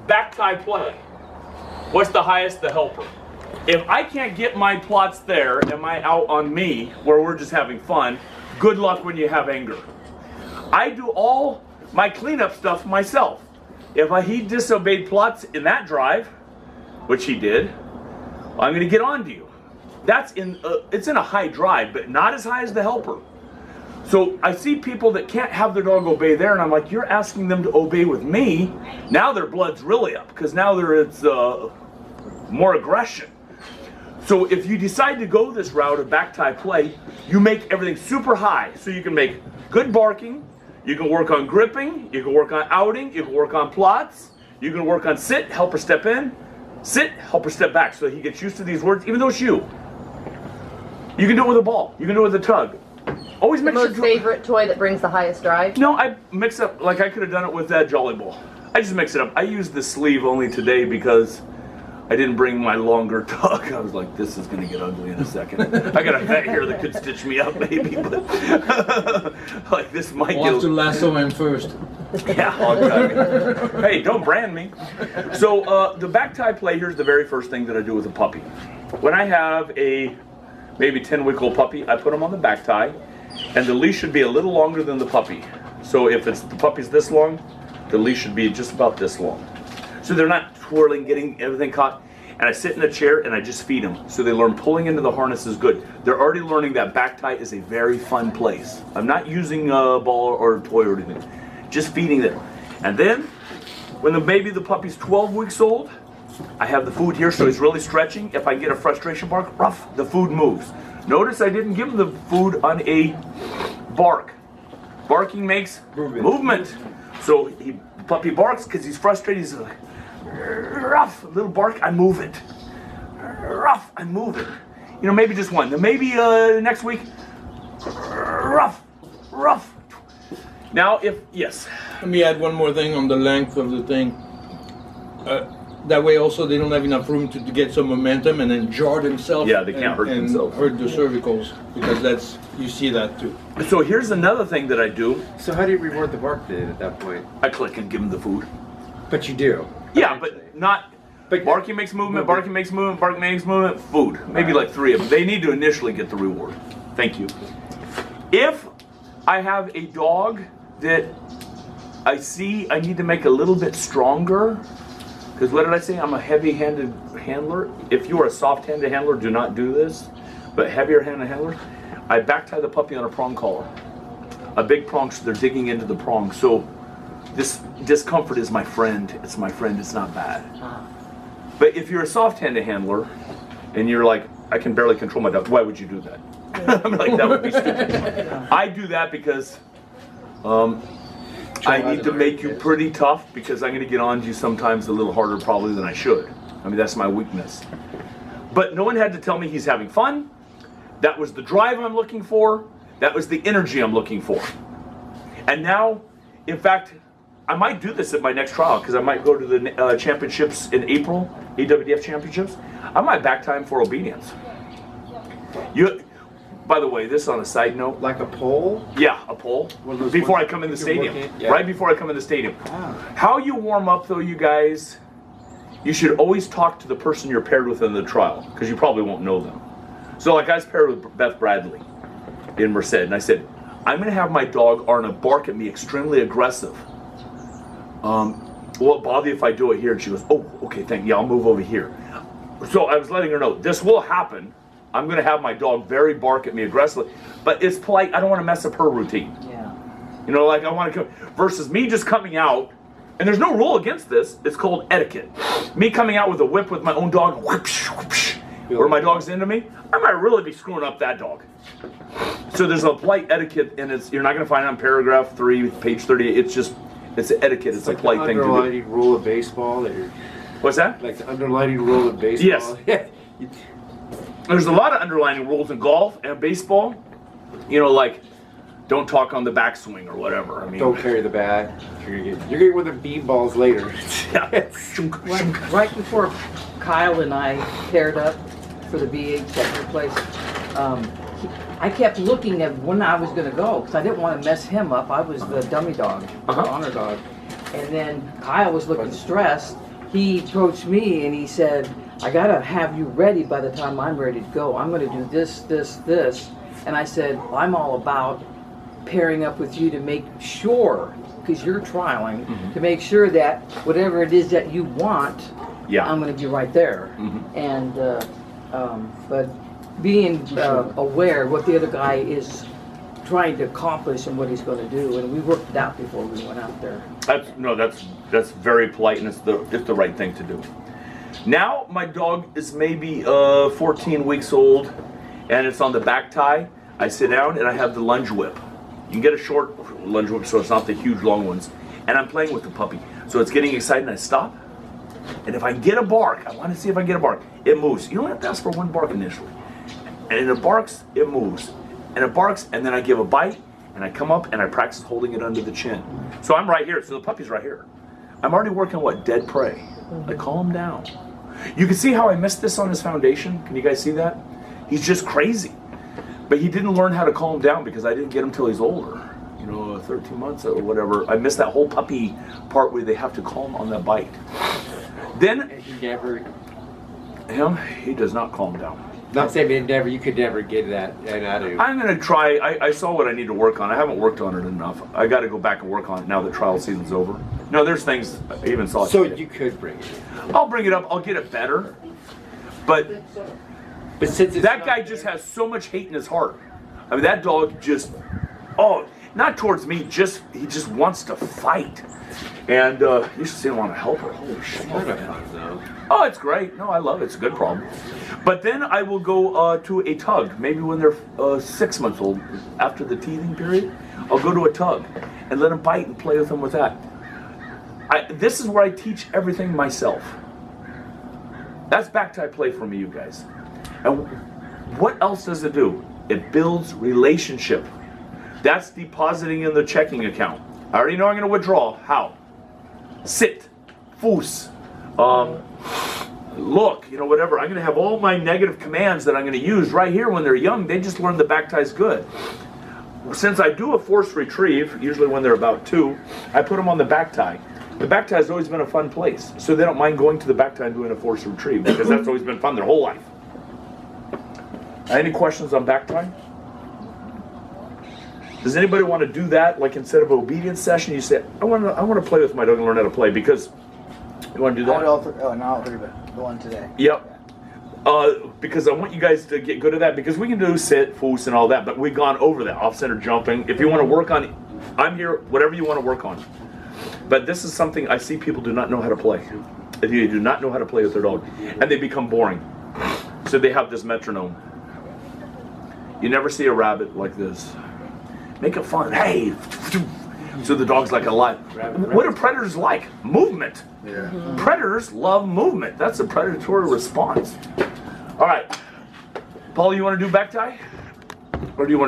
backtie play. What's the highest? The helper. If I can't get my plots there, am I out on me, where we're just having fun? Good luck when you have anger. I do all my cleanup stuff myself. If he disobeyed plots in that drive, which he did, I'm going to get on to you. That's it's in a high drive, but not as high as the helper. So I see people that can't have their dog obey there, and I'm like, you're asking them to obey with me. Now their blood's really up, because now it's more aggression. So if you decide to go this route of backtie play, you make everything super high. So you can make good barking, you can work on gripping, you can work on outing, you can work on plots, you can work on sit, help her step in, sit, help her step back, so he gets used to these words, even though it's you. You can do it with a ball, you can do it with a tug. Always mix your favorite toy that brings the highest drive? No, I mix up, like I could have done it with that Jolly Ball. I just mix it up. I used the sleeve only today because I didn't bring my longer tug. I was like, this is going to get ugly in a second. I got a vet here that could stitch me up maybe, but like this might get... We'll have to lasso him first. Yeah, I'll hey, don't brand me. So the backtie play, here's the very first thing that I do with a puppy. When I have a maybe 10-week-old puppy, I put him on the backtie, and the leash should be a little longer than the puppy. So if the puppy's this long, the leash should be just about this long. So they're not twirling, getting everything caught. And I sit in a chair and I just feed them. So they learn pulling into the harness is good. They're already learning that backtie is a very fun place. I'm not using a ball or a toy or anything. Just feeding them. And then, when the puppy's 12 weeks old, I have the food here so he's really stretching. If I get a frustration bark, ruff, the food moves. Notice I didn't give him the food on a bark. Barking makes movement. So the puppy barks because he's frustrated. He's like, ruff, a little bark, I move it. Ruff, I move it. You know, maybe just one. Then maybe next week, ruff, ruff. Now, yes. Let me add one more thing on the length of the thing. That way also they don't have enough room to get some momentum and then jar themselves. Yeah, they can't hurt themselves. Hurt the cervicals, because you see that too. So here's another thing that I do. So how do you reward the bark then at that point? I click and give them the food. But you do. Yeah, but not. But barking makes movement, barking makes movement, barking makes movement, food. Maybe like 3 of them. They need to initially get the reward. Thank you. If I have a dog that I see I need to make a little bit stronger, because what did I say? I'm a heavy-handed handler. If you are a soft-handed handler, do not do this. But heavier-handed handler, I backtie the puppy on a prong collar. A big prong, so they're digging into the prong. So this discomfort is my friend. It's my friend. It's not bad. But if you're a soft-handed handler, and you're like, I can barely control my dog, why would you do that? I'm like, that would be stupid. I do that because I need to make you pretty tough, because I'm going to get on you sometimes a little harder probably than I should. I mean, that's my weakness. But no one had to tell me he's having fun. That was the drive I'm looking for. That was the energy I'm looking for. And now, in fact, I might do this at my next trial, because I might go to the championships in April, AWDF championships. I might back time for obedience. By the way, this on a side note. Like a pole? Yeah, a pole. Before I come in the stadium. Yeah. Right before I come in the stadium. How you warm up though, you guys, you should always talk to the person you're paired with in the trial, because you probably won't know them. So like I was paired with Beth Bradley in Merced, and I said, I'm going to have my dog Arna bark at me extremely aggressive. Will it bother you if I do it here? And she goes, oh, okay, thank you. Yeah, I'll move over here. So I was letting her know, this will happen. I'm going to have my dog very bark at me aggressively, but it's polite. I don't want to mess up her routine. Yeah. You know, like I want to come, versus me just coming out, and there's no rule against this. It's called etiquette. Me coming out with a whip with my own dog, whoosh, whoosh, where my dog's into me, I might really be screwing up that dog. So there's a polite etiquette, and you're not going to find it on paragraph 3, page 38. It's an etiquette. It's like a polite thing to do. The underlining rule of baseball. What's that? Like the underlining rule of baseball. Yes. There's a lot of underlining rules in golf and baseball. You know, like don't talk on the backswing or whatever. I mean, don't carry the bat. You're gonna get one of the bean balls later. Yeah. Right before Kyle and I paired up for the BH at your place, I kept looking at when I was going to go, because I didn't want to mess him up. I was the dummy dog, the honor dog. And then Kyle was looking stressed, he approached me and he said, I gotta have you ready by the time I'm ready to go. I'm gonna do this, this, this. And I said, I'm all about pairing up with you to make sure, because you're trialing, to make sure that whatever it is that you want, Yeah. I'm gonna be right there. And, but being aware what the other guy is trying to accomplish and what he's gonna do, and we worked it out before we went out there. That's very polite, and it's the right thing to do. Now my dog is maybe 14 weeks old, and it's on the back tie. I sit down and I have the lunge whip. You can get a short lunge whip, so it's not the huge long ones. And I'm playing with the puppy, so it's getting excited. And I stop, and if I get a bark, I want to see if I get a bark. It moves. You don't have to ask for one bark initially, and it barks. It moves, and it barks, and then I give a bite, and I come up and I practice holding it under the chin. So I'm right here. So the puppy's right here. I'm already working what? Dead prey. I calm down. You can see how I missed this on his foundation. Can you guys see that? He's just crazy. But he didn't learn how to calm down because I didn't get him till he's older. 13 months or whatever. I missed that whole puppy part where they have to calm on that bite. Then he does not calm down. Not saying you could never get that out of you. I'm gonna try. I saw what I need to work on. I haven't worked on it enough. I got to go back and work on it now that trial season's over. No, there's things I even saw. So you could bring it in. I'll bring it up. I'll get it better. But since it's that guy just has so much hate in his heart. I mean, that dog just, not towards me. He just wants to fight. And you should see him want to help her. Holy shit. Oh, it's great. No, I love it. It's a good problem. But then I will go to a tug. Maybe when they're 6 months old, after the teething period, I'll go to a tug and let them bite and play with them with that. This is where I teach everything myself. That's back tie play for me, you guys. And what else does it do? It builds relationship. That's depositing in the checking account. I already know I'm going to withdraw. How? Sit, foos, look, whatever. I'm going to have all my negative commands that I'm going to use right here when they're young. They just learn the back tie's good. Since I do a forced retrieve, usually when they're about 2, I put them on the back tie. The back tie has always been a fun place, so they don't mind going to the back tie and doing a forced retrieve because that's always been fun their whole life. Any questions on back tie? Does anybody want to do that, like instead of an obedience session, you say, I want to play with my dog and learn how to play, because you want to do that? Not all three, but the one today. Yep. Because I want you guys to get good at that, because we can do sit, foos, and all that, but we've gone over that, off-center jumping. If you want to work on, I'm here, whatever you want to work on. But this is something I see people do not know how to play. They do not know how to play with their dog, and they become boring. So they have this metronome. You never see a rabbit like this. Make it fun. Hey! So the dog's like a lot. What do predators like? Movement. Yeah. Predators love movement. That's a predatory response. All right. Paul, you want to do back tie? Or do you want to